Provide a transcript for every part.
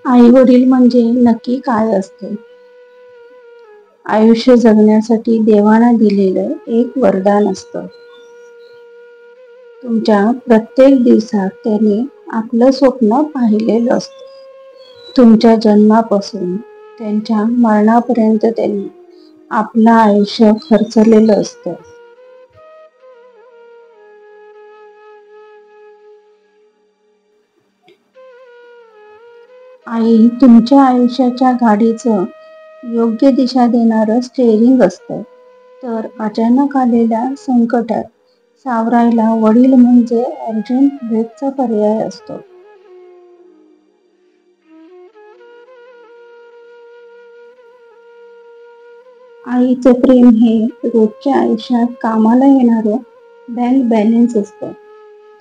आई वडील म्हणजे नक्की काय असते? आयुष्य जगण्यासाठी देवाने दिलेलं एक वरदान असतं. तुमच्या प्रत्येक दिवसात त्यांनी आपलं स्वप्न पाहिलेलं असतं. तुमच्या जन्मापासून त्यांच्या मरणापर्यंत त्यांनी आपलं आयुष्य खर्चलेलं असतं. आई तुमच्या आयुष्याच्या गाडीचं योग्य दिशा देणारं स्टेअरिंग असतं. तर अचानक आलेल्या संकटात सावरायला वडील म्हणजे अर्जंट ब्रेकचा पर्याय असतो. आईचं प्रेम हे रोजच्या आयुष्यात कामाला येणारं बँक बॅलन्स असतं.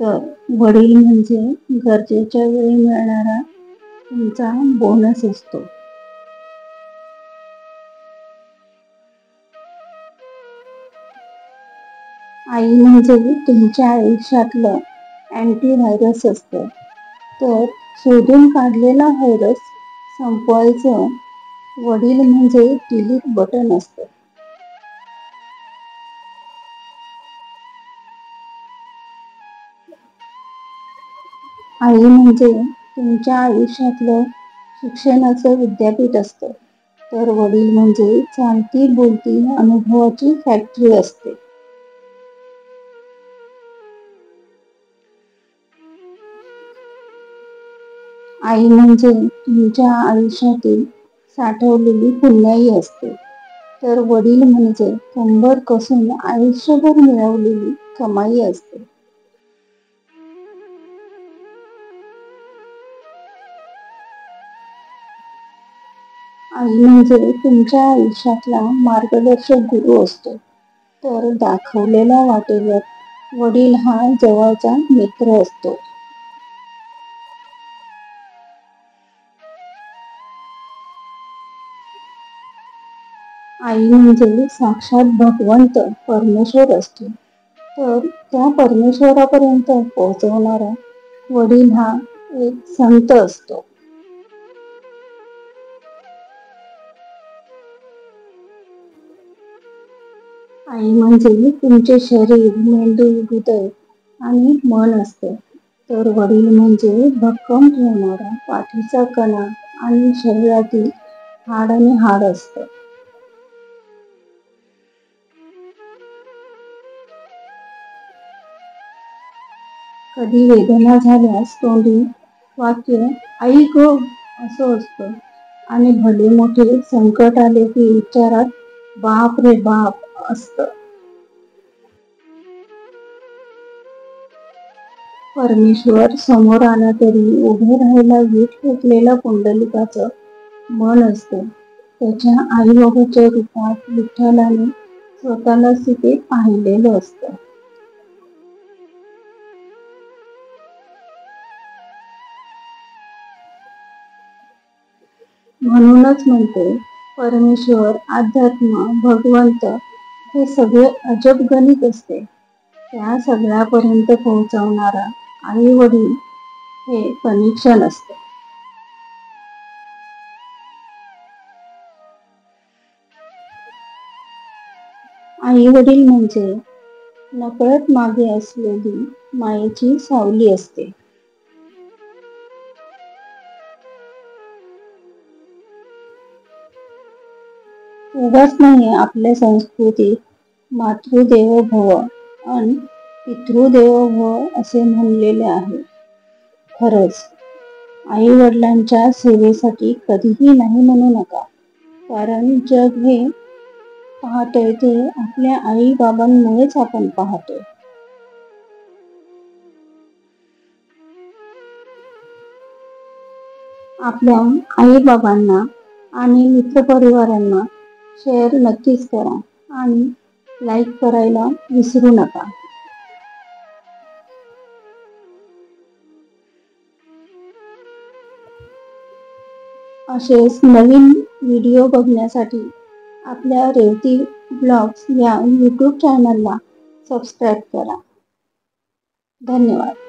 तर वडील म्हणजे गरजेच्या वेळी मिळणारा तुमचा बोनस असतो. आई म्हणजे तुमच्या आयुष्यातलं अँटीव्हायरस असतं. तर शोधून काढलेला व्हायरस संपवायचं वडील म्हणजे डिलीट बटन असतं. आई म्हणजे तुमच्या आयुष्यातलं शिक्षणाचं विद्यापीठ असतं. तर वडील म्हणजे चालती बोलती अनुभवाची फॅक्टरी असते. आई म्हणजे तुमच्या आयुष्यातील साठवलेली पुण्याई असते. तर वडील म्हणजे कंबर कसून आयुष्यभर मिळवलेली कमाई असते. आई म्हणजे तुमच्या आयुष्यातला मार्गदर्शक गुरु असतो. तर दाखवलेल्या वाटेवर वडील हा जवळचा मित्र असतो. आई म्हणजे साक्षात भगवंत परमेश्वर असतो. तर त्या परमेश्वरापर्यंत पोहोचवणारा वडील हा एक संत असतो. आई म्हणजे तुमचे शरीर, मेंदू, हृदय आणि मन असते. तर वडील म्हणजे भक्कम ठेवणारा पाठीचा कणा आणि शरीरातील हाड आणि हाड असतं. कधी वेदना झाल्यास तोंडी वाक्य आई गो असं असतं आणि भले मोठे संकट आले की विचारात बाप रे बाप असतं. परमेश्वर समोर आला तरी उभे राहायला वीट पेटलेलं पुंडलिकाचं मन असतं. त्याच्या आईबाबाच्या रूपात विठ्ठलाने स्वतःलाच तिथे पाहिलेलं असतं. म्हणूनच म्हणते परमेश्वर, अध्यात्म, भगवंत हे सगळे अजब गणित असते. त्या सगळ्यापर्यंत पोहोचवणारा आई वडील हे कनेक्शन असते. आई वडील म्हणजे नकळत मागे असलेली मायेची सावली असते. उगाच नाही आपल्या संस्कृतीत मातृदेवो भव आणि पितृदेवो भव असे म्हणलेले आहे. खरंच आई वडिलांच्या सेवेसाठी कधीही नाही म्हणू नका. कारण जग हे पाहतोय ते आपल्या आई बाबांमुळेच आपण पाहतोय. आपल्या आई बाबांना आणि मित्रपरिवारांना शेअर नक्कीच करा आणि लाईक करायला विसरू नका. असेच नवीन व्हिडिओ बघण्यासाठी आपल्या रेवती ब्लॉग्स या यूट्यूब चॅनलला सबस्क्राईब करा. धन्यवाद.